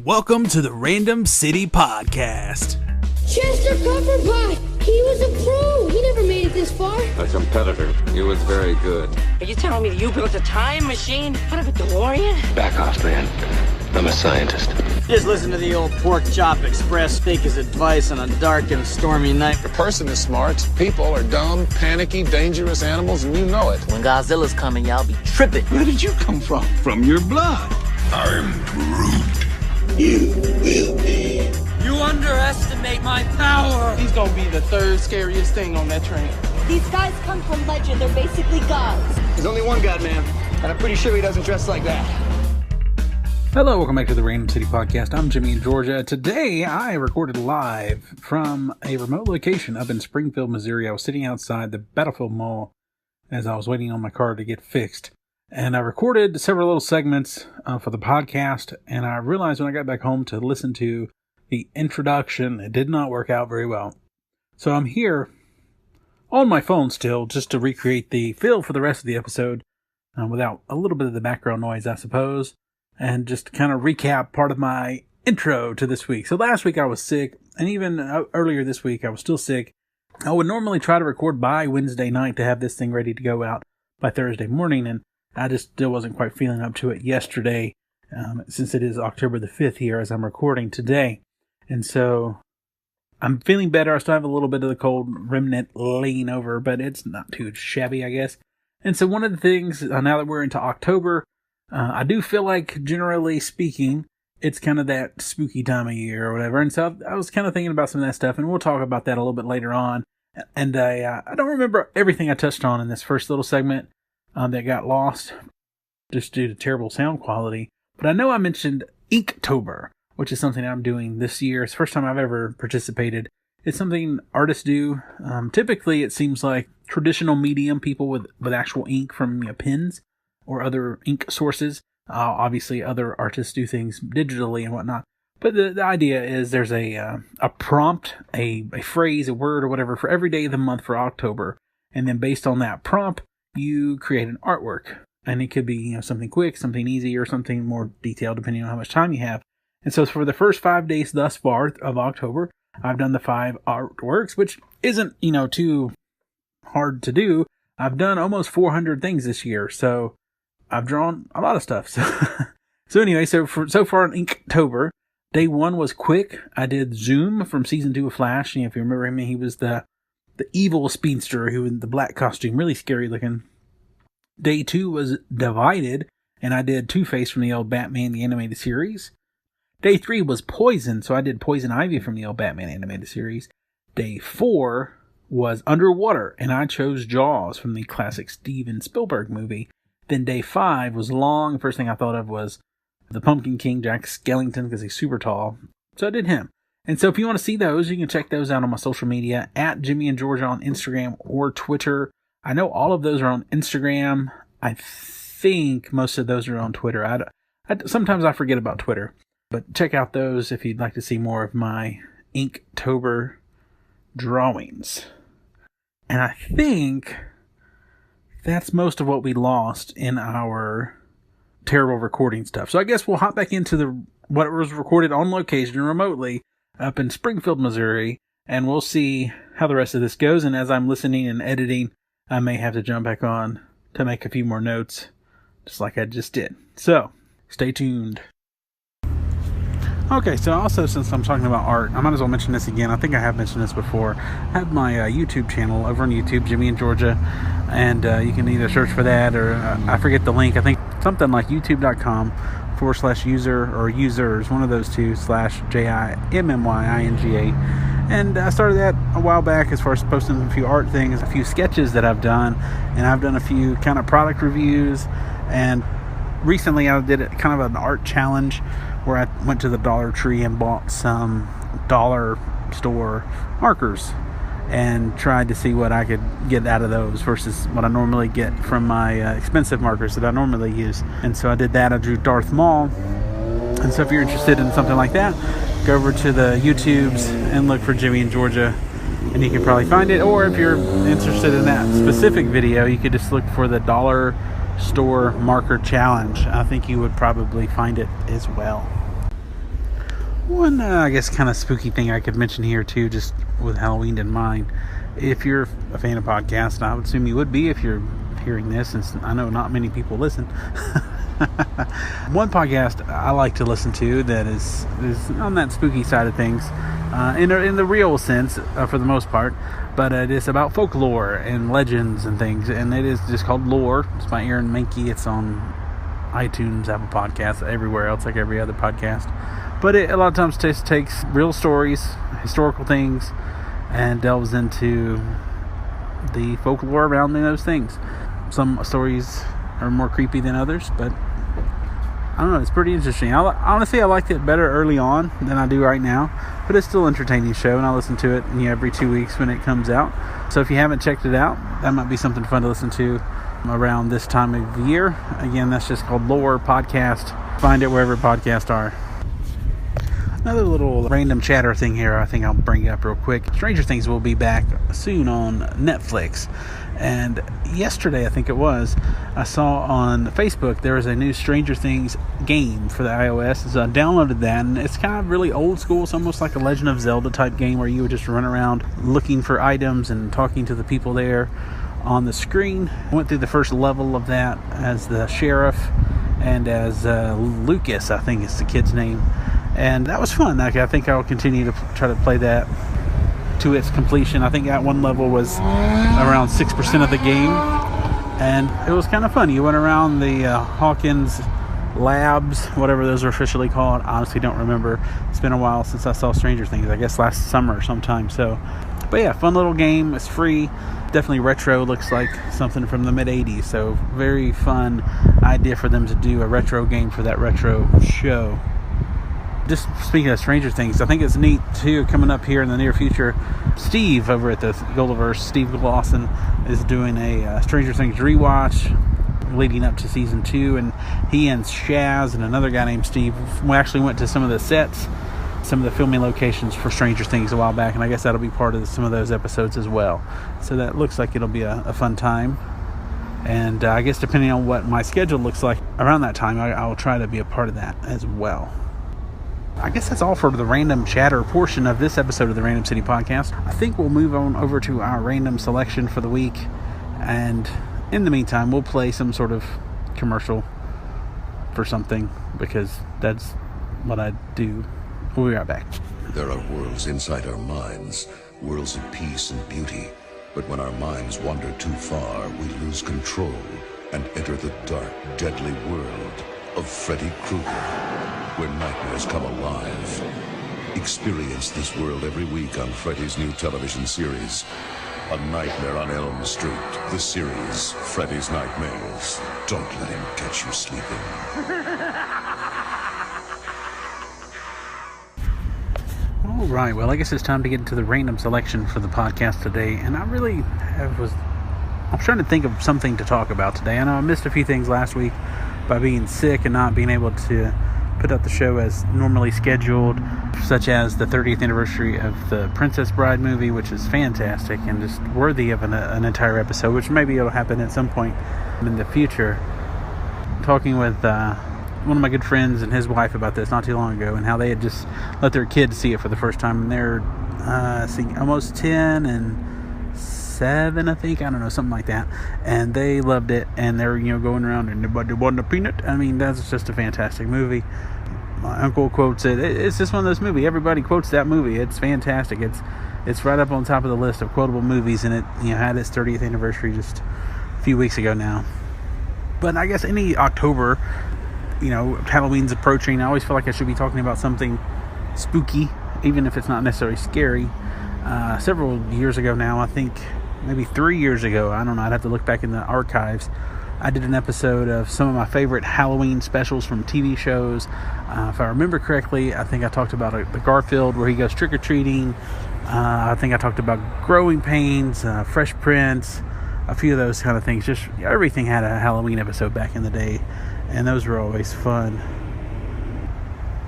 Welcome to the Random City Podcast. Chester Copperpot! He was a pro! He never made it this far. A competitor. He was very good. Are you telling me that you built a time machine out of a DeLorean? Back off, man. I'm a scientist. Just listen to the old Pork Chop Express take his advice on a dark and stormy night. A person is smart, people are dumb, panicky, dangerous animals, and you know it. When Godzilla's coming, y'all be tripping. Where did you come from? From your blood. I'm Groot. You will be. You underestimate my power. He's gonna be the third scariest thing on that train. These guys come from legend. They're basically gods. There's only one god, man, and I'm pretty sure he doesn't dress like that. Hello, welcome back to the Random City Podcast. I'm Jimmy in Georgia. Today, I recorded live from a remote location up in Springfield, Missouri. I was sitting outside the Battlefield Mall as I was waiting on my car to get fixed. And I recorded several little segments for the podcast, and I realized when I got back home to listen to the introduction, it did not work out very well. So I'm here on my phone still, just to recreate the feel for the rest of the episode, without a little bit of the background noise, I suppose, and just kind of recap part of my intro to this week. So last week I was sick, and even earlier this week I was still sick. I would normally try to record by Wednesday night to have this thing ready to go out by Thursday morning, and I just still wasn't quite feeling up to it yesterday, since it is October the 5th here as I'm recording today. And so I'm feeling better. I still have a little bit of the cold remnant lean over, but it's not too shabby, I guess. And so one of the things, now that we're into October, I do feel like, generally speaking, it's kind of that spooky time of year or whatever. And so I was kind of thinking about some of that stuff, and we'll talk about that a little bit later on. And I don't remember everything I touched on in this first little segment that got lost just due to terrible sound quality. But I know I mentioned Inktober, which is something I'm doing this year. It's the first time I've ever participated. It's something artists do. Typically, it seems like traditional medium people with actual ink from pens or other ink sources. Obviously, other artists do things digitally and whatnot. But the idea is there's a prompt, a phrase, a word, or whatever for every day of the month for October. And then based on that prompt, you create an artwork. And it could be something quick, something easy, or something more detailed depending on how much time you have. And so for the first 5 days thus far of October, I've done the 5 artworks, which isn't, too hard to do. I've done almost 400 things this year, so I've drawn a lot of stuff. So anyway, so far in Inktober, day 1 was quick. I did Zoom from season 2 of Flash. If you remember him, he was the evil speedster who in the black costume, really scary looking. Day 2 was Divided, and I did Two-Face from the old Batman, the animated series. Day 3 was Poison, so I did Poison Ivy from the old Batman animated series. Day 4 was Underwater, and I chose Jaws from the classic Steven Spielberg movie. Then day 5 was long. The first thing I thought of was the Pumpkin King, Jack Skellington, because he's super tall. So I did him. And so if you want to see those, you can check those out on my social media, at Jimmy and Georgia on Instagram or Twitter. I know all of those are on Instagram. I think most of those are on Twitter. Sometimes I forget about Twitter. But check out those if you'd like to see more of my Inktober drawings. And I think that's most of what we lost in our terrible recording stuff. So I guess we'll hop back into what was recorded on location remotely up in Springfield, Missouri, and we'll see how the rest of this goes. And as I'm listening and editing, I may have to jump back on to make a few more notes, just like I just did. So stay tuned. Okay, so also since I'm talking about art, I might as well mention this again. I think I have mentioned this before. I have my YouTube channel over on YouTube, Jimmy in Georgia, and you can either search for that or I forget the link. I think something like youtube.com/user or users, one of those two, /JIMMYINGA. And I started that a while back as far as posting a few art things, a few sketches that I've done, and I've done a few kind of product reviews. And recently I did kind of an art challenge where I went to the Dollar Tree and bought some dollar store markers and tried to see what I could get out of those versus what I normally get from my expensive markers that I normally use. And so I did that. I drew Darth Maul. And so if you're interested in something like that, go over to the YouTubes and look for Jimmy in Georgia, and you can probably find it. Or if you're interested in that specific video, you could just look for the Dollar Store Marker Challenge. I think you would probably find it as well. One, I guess, kind of spooky thing I could mention here, too, just with Halloween in mind. If you're a fan of podcasts, and I would assume you would be if you're hearing this, since I know not many people listen. One podcast I like to listen to that is on that spooky side of things, in the real sense, for the most part, but it is about folklore and legends and things, and it is just called Lore. It's by Aaron Mahnke. It's on iTunes, Apple Podcasts, everywhere else, like every other podcast. But it a lot of times just takes real stories, historical things, and delves into the folklore around those things. Some stories are more creepy than others, but I don't know, it's pretty interesting. Honestly, I liked it better early on than I do right now, but it's still an entertaining show, and I listen to it every 2 weeks when it comes out. So if you haven't checked it out, that might be something fun to listen to around this time of year. Again, that's just called Lore Podcast. Find it wherever podcasts are. Another little random chatter thing here I think I'll bring up real quick. Stranger Things will be back soon on Netflix. And yesterday, I think it was, I saw on Facebook there was a new Stranger Things game for the iOS. So I downloaded that, and it's kind of really old school. It's almost like a Legend of Zelda type game where you would just run around looking for items and talking to the people there on the screen. I went through the first level of that as the sheriff and as Lucas, I think is the kid's name. And that was fun. I think I'll continue to try to play that to its completion. I think that one level was around 6% of the game, and it was kind of fun. You went around the Hawkins Labs, whatever those are officially called. I honestly don't remember. It's been a while since I saw Stranger Things. I guess last summer sometime. But yeah, fun little game. It's free. Definitely retro. Looks like something from the mid 80s. So very fun idea for them to do a retro game for that retro show. Just speaking of Stranger Things, I think it's neat too, coming up here in the near future. Steve over at the Goldiverse, Steve Glosson, is doing a Stranger Things rewatch leading up to season 2, and he and Shaz and another guy named Steve actually went to some of the sets, some of the filming locations for Stranger Things a while back, and I guess that'll be part of some of those episodes as well. So that looks like it'll be a fun time. And I guess depending on what my schedule looks like around that time, I'll try to be a part of that as well. I guess that's all for the random chatter portion of this episode of the Random City Podcast. I think we'll move on over to our random selection for the week. And in the meantime, we'll play some sort of commercial for something, because that's what I do. We'll be right back. There are worlds inside our minds, worlds of peace and beauty. But when our minds wander too far, we lose control and enter the dark, deadly world of Freddy Krueger, where nightmares come alive. Experience this world every week on Freddy's new television series, A Nightmare on Elm Street. The series, Freddy's Nightmares. Don't let him catch you sleeping. All right, well, I guess it's time to get into the random selection for the podcast today. And I really I'm trying to think of something to talk about today. I know I missed a few things last week by being sick and not being able to put out the show as normally scheduled, such as the 30th anniversary of the Princess Bride movie, which is fantastic and just worthy of an entire episode, which maybe it'll happen at some point in the future. Talking with one of my good friends and his wife about this not too long ago, and how they had just let their kids see it for the first time, and they're almost 10 and 7, I think, I don't know, something like that, and they loved it, and they're going around and everybody wanted a peanut. I mean, that's just a fantastic movie. My uncle quotes it. It's just one of those movies. Everybody quotes that movie. It's fantastic. It's right up on top of the list of quotable movies, and it had its 30th anniversary just a few weeks ago now. But I guess any October, Halloween's approaching, I always feel like I should be talking about something spooky, even if it's not necessarily scary. Several years ago now, I think maybe 3 years ago, I don't know, I'd have to look back in the archives, I did an episode of some of my favorite Halloween specials from TV shows. If I remember correctly, I think I talked about the Garfield where he goes trick-or-treating. I think I talked about Growing Pains, Fresh Prince, a few of those kind of things. Just everything had a Halloween episode back in the day, and those were always fun.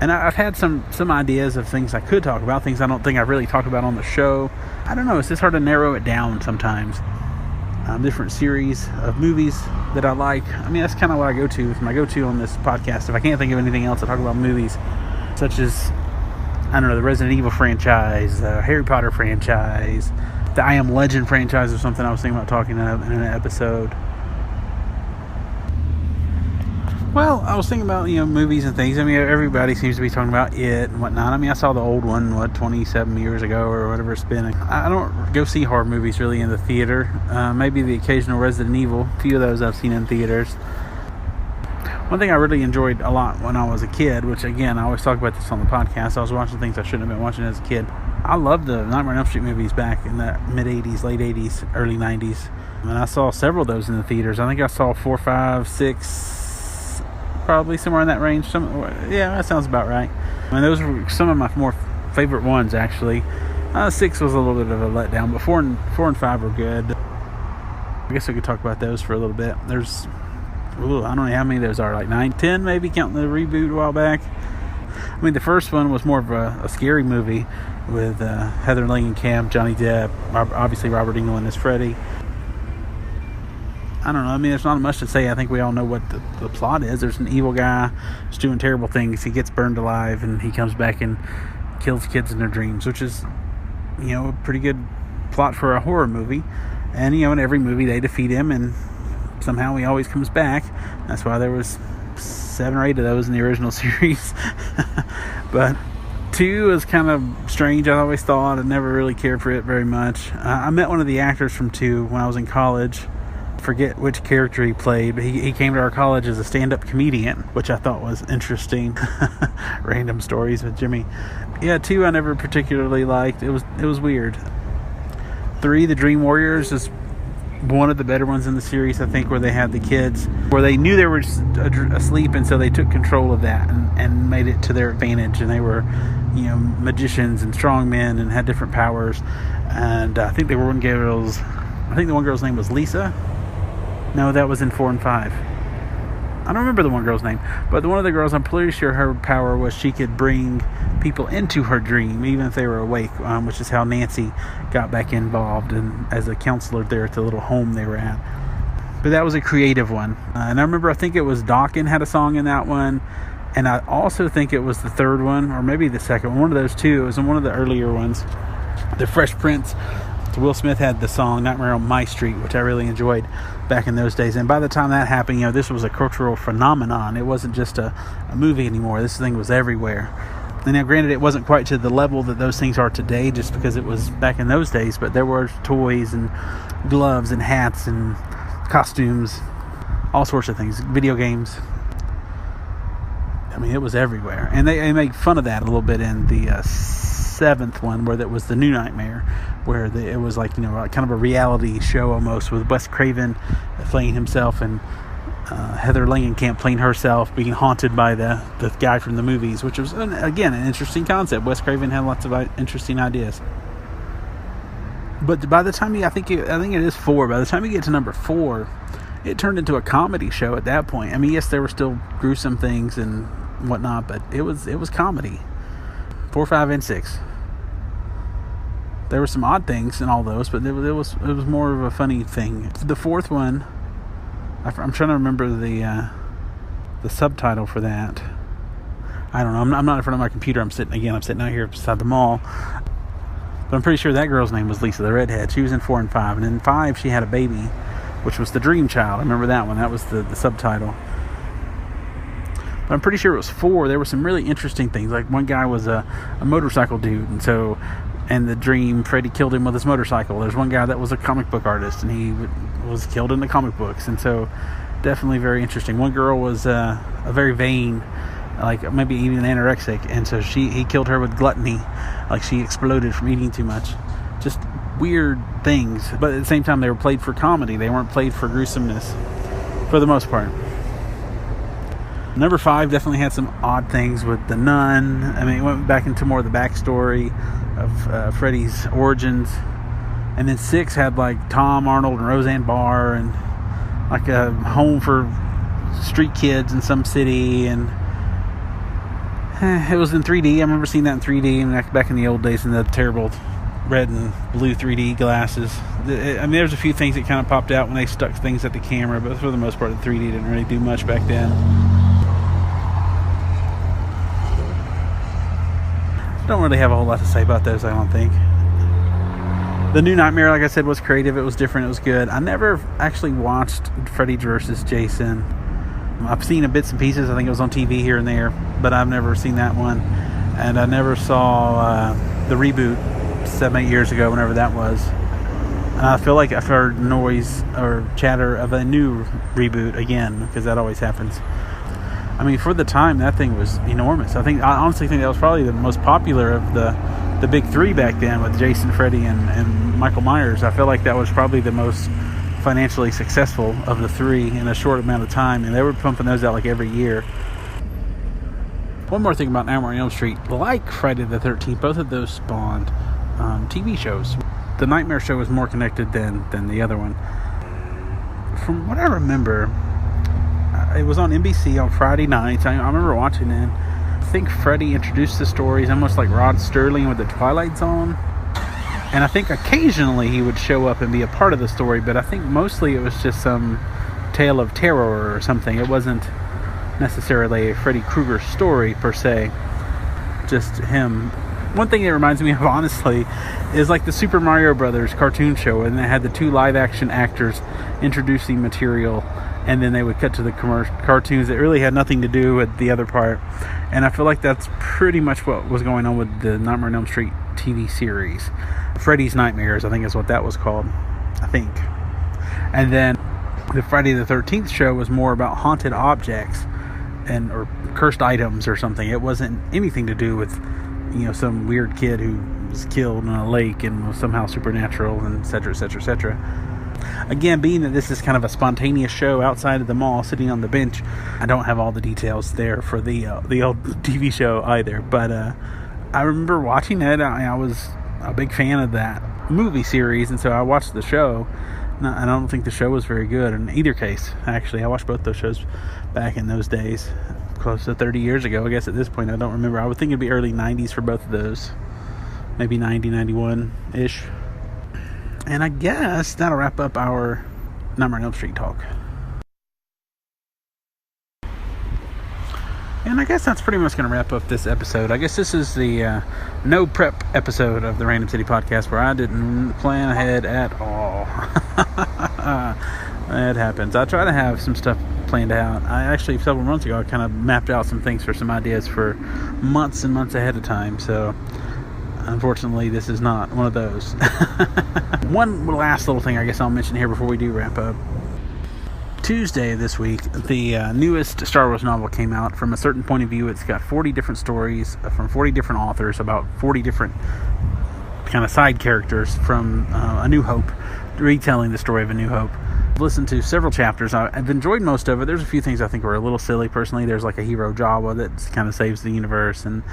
And I've had some ideas of things I could talk about, things I don't think I've really talked about on the show. I don't know, it's just hard to narrow it down sometimes. Different series of movies that I like. I mean, that's kind of what I go to. It's my go-to on this podcast. If I can't think of anything else, I talk about movies such as I don't know, the Resident Evil franchise, the Harry Potter franchise, the I Am Legend franchise, or something I was thinking about talking about in an episode. Well, I was thinking about, movies and things. I mean, everybody seems to be talking about it and whatnot. I mean, I saw the old one, 27 years ago or whatever it's been. I don't go see horror movies really in the theater. Maybe the occasional Resident Evil. A few of those I've seen in theaters. One thing I really enjoyed a lot when I was a kid, which again, I always talk about this on the podcast. I was watching things I shouldn't have been watching as a kid. I loved the Nightmare on Elm Street movies back in the mid-'80s, late 80s, early 90s. And I saw several of those in the theaters. I think I saw 4, 5, 6... probably somewhere in that range. Yeah, that sounds about right. I mean, those were some of my more favorite ones, actually. 6 was a little bit of a letdown, but 4 and 5 were good. I guess we could talk about those for a little bit. There's, I don't know how many those are, like 9, 10 maybe, counting the reboot a while back. I mean, the first one was more of a scary movie with Heather Langenkamp, Johnny Depp, obviously Robert Englund as Freddy. I don't know. I mean, there's not much to say. I think we all know what the plot is. There's an evil guy who's doing terrible things. He gets burned alive, and he comes back and kills kids in their dreams, which is, a pretty good plot for a horror movie. And, in every movie they defeat him, and somehow he always comes back. That's why there was 7 or 8 of those in the original series. But 2 is kind of strange, I always thought. I never really cared for it very much. I met one of the actors from 2 when I was in college. Forget which character he played, but he came to our college as a stand-up comedian, which I thought was interesting. Random stories with Jimmy. Yeah, 2 I never particularly liked. It was weird. 3, The Dream Warriors, is one of the better ones in the series, I think, where they had the kids, where they knew they were asleep, and so they took control of that and made it to their advantage, and they were, magicians and strong men and had different powers. And I think the one girl's name was Lisa. No, that was in 4 and 5. I don't remember the one girl's name, but one of the girls, I'm pretty sure her power was she could bring people into her dream, even if they were awake, which is how Nancy got back involved and as a counselor there at the little home they were at. But that was a creative one. And I think it was Dawkins had a song in that one, and I also think it was the third one, or maybe the second one of those two. It was in one of the earlier ones. The Fresh Prince. Will Smith had the song Nightmare on My Street, which I really enjoyed back in those days. And by the time that happened, this was a cultural phenomenon. It wasn't just a movie anymore. This thing was everywhere. And now, granted, it wasn't quite to the level that those things are today, just because it was back in those days, but there were toys and gloves and hats and costumes, all sorts of things, video games. I mean, it was everywhere. And they make fun of that a little bit in the 7th one, where that was the New Nightmare, where it was like, kind of a reality show almost, with Wes Craven playing himself and Heather Langenkamp playing herself, being haunted by the guy from the movies, which was, again, an interesting concept. Wes Craven had lots of interesting ideas. But by the time I think it is 4. By the time you get to number 4, it turned into a comedy show at that point. I mean, yes, there were still gruesome things and whatnot, but it was comedy. 4, 5, and 6. There were some odd things in all those, but it was more of a funny thing. The 4th one, I'm trying to remember the subtitle for that. I don't know. I'm not in front of my computer. I'm sitting out here beside the mall. But I'm pretty sure that girl's name was Lisa, the redhead. She was in 4 and 5. And in 5, she had a baby, which was the Dream Child. I remember that one. That was the subtitle. But I'm pretty sure it was 4. There were some really interesting things. Like, one guy was a motorcycle dude. And the dream, Freddy killed him with his motorcycle. There's one guy that was a comic book artist, and he was killed in the comic books. And so, definitely very interesting. One girl was a very vain, like maybe even anorexic, and so he killed her with gluttony. Like, she exploded from eating too much. Just weird things. But at the same time, they were played for comedy. They weren't played for gruesomeness, for the most part. Number 5 definitely had some odd things with the nun. I mean, it went back into more of the backstory of Freddy's origins. And then 6 had like Tom Arnold and Roseanne Barr, and like a home for street kids in some city. And it was in 3D. I remember seeing that in 3D, and back in the old days in the terrible red and blue 3D glasses. I mean, there's a few things that kind of popped out when they stuck things at the camera, but for the most part, the 3D didn't really do much back then. don't really have a whole lot to say about those, I don't think. The new Nightmare, like I said, was creative. It was different. It was good. I never actually watched Freddy vs. Jason. I've seen bits and pieces. I think it was on TV here and there, but I've never seen that one. And I never saw the reboot 7-8 years ago, whenever that was. And I feel like I've heard noise or chatter of a new reboot again, because that always happens. I mean, for the time, that thing was enormous. I honestly think that was probably the most popular of the big three back then, with Jason, Freddy, and Michael Myers. I feel like that was probably the most financially successful of the three in a short amount of time, and they were pumping those out like every year. One more thing about Nightmare on Elm Street, like Friday the 13th, both of those spawned TV shows. The Nightmare show was more connected than the other one. From what I remember, it was on NBC on Friday nights. I remember watching it. I think Freddy introduced the stories almost like Rod Serling with the Twilight Zone. And I think occasionally he would show up and be a part of the story, but I think mostly it was just some tale of terror or something. It wasn't necessarily a Freddy Krueger story per se, just him. One thing it reminds me of, honestly, is like the Super Mario Brothers cartoon show, and they had the two live action actors introducing material, and then they would cut to the cartoons that really had nothing to do with the other part. And I feel like that's pretty much what was going on with the Nightmare on Elm Street TV series. Freddy's Nightmares, I think is what that was called, I think. And then the Friday the 13th show was more about haunted objects or cursed items or something. It wasn't anything to do with, some weird kid who was killed in a lake and was somehow supernatural, and etc., etc., etc. Again, being that this is kind of a spontaneous show outside of the mall, sitting on the bench, I don't have all the details there for the old TV show either. But I remember watching it. I was a big fan of that movie series, and so I watched the show. I don't think the show was very good in either case. Actually, I watched both those shows back in those days, close to 30 years ago. I guess at this point, I don't remember. I would think it'd be early 90s for both of those. Maybe 90, 91-ish. And I guess that'll wrap up our Nightmare on Elm Street talk. And I guess that's pretty much going to wrap up this episode. I guess this is the no prep episode of the Random City Podcast, where I didn't plan ahead at all. It happens. I try to have some stuff planned out. I actually, several months ago, I kind of mapped out some things for some ideas for months and months ahead of time. So, unfortunately, this is not one of those. One last little thing I guess I'll mention here before we do wrap up. Tuesday this week, the newest Star Wars novel came out. From a certain point of view, it's got 40 different stories from 40 different authors about 40 different kind of side characters from A New Hope, retelling the story of A New Hope. I've listened to several chapters. I've enjoyed most of it. There's a few things I think were a little silly personally. There's like a hero Jawa that kind of saves the universe, and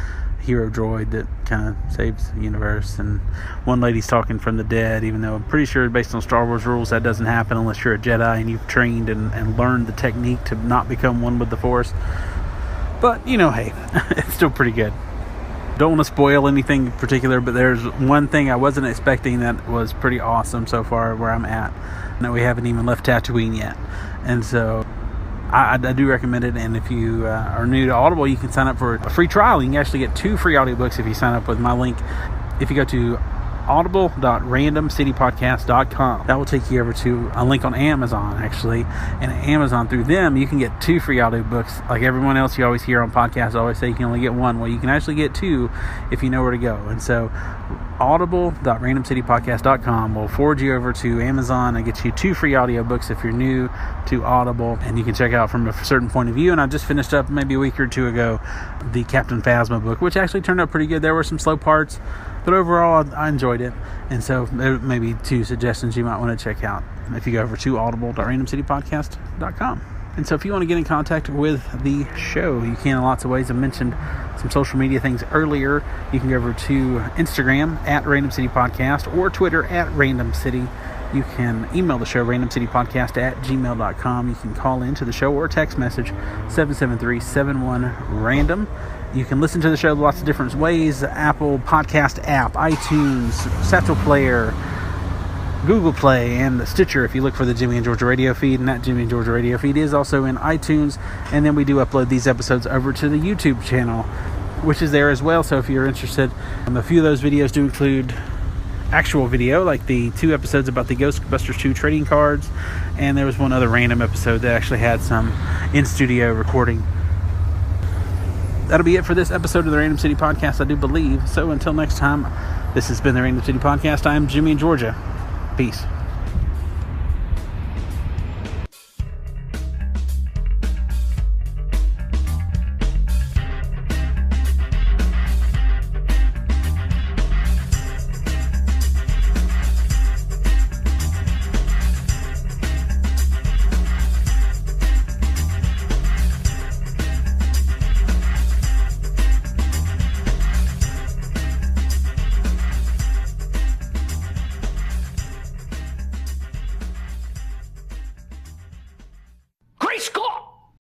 hero droid that kind of saves the universe, and one lady's talking from the dead, even though I'm pretty sure based on Star Wars rules that doesn't happen unless you're a Jedi and you've trained and learned the technique to not become one with the Force. But hey, it's still pretty good. Don't want to spoil anything in particular, but there's one thing I wasn't expecting that was pretty awesome so far where I'm at, and we haven't even left Tatooine yet. And so I do recommend it. And if you are new to Audible, you can sign up for a free trial. You can actually get 2 free audiobooks if you sign up with my link. If you go to audible.randomcitypodcast.com, that will take you over to a link on Amazon, actually. And Amazon, through them, you can get 2 free audiobooks. Like everyone else you always hear on podcasts always say you can only get 1. Well, you can actually get 2 if you know where to go. And so audible.randomcitypodcast.com will forward you over to Amazon and get you 2 free audiobooks if you're new to Audible, and you can check out from a certain point of view. And I just finished up maybe a week or 2 ago the Captain Phasma book, which actually turned out pretty good. There were some slow parts, but overall I enjoyed it. And so there may be 2 suggestions you might want to check out if you go over to audible.randomcitypodcast.com. And so if you want to get in contact with the show, you can in lots of ways. I mentioned some social media things earlier. You can go over to Instagram at Random City Podcast or Twitter at Random City. You can email the show, randomcitypodcast@gmail.com. You can call into the show or text message 773-71-RANDOM. You can listen to the show lots of different ways: Apple Podcast app, iTunes, Satchel Player, Google Play, and the Stitcher if you look for the Jimmy and Georgia radio feed. And that Jimmy and Georgia radio feed is also in iTunes. And then we do upload these episodes over to the YouTube channel which is there as well. So if you're interested, a few of those videos do include actual video, like the 2 episodes about the Ghostbusters 2 trading cards, and there was one other random episode that actually had some in-studio recording. That'll be it for this episode of the Random City Podcast, I do believe. So until next time, this has been the Random City Podcast. I'm Jimmy in Georgia. Peace.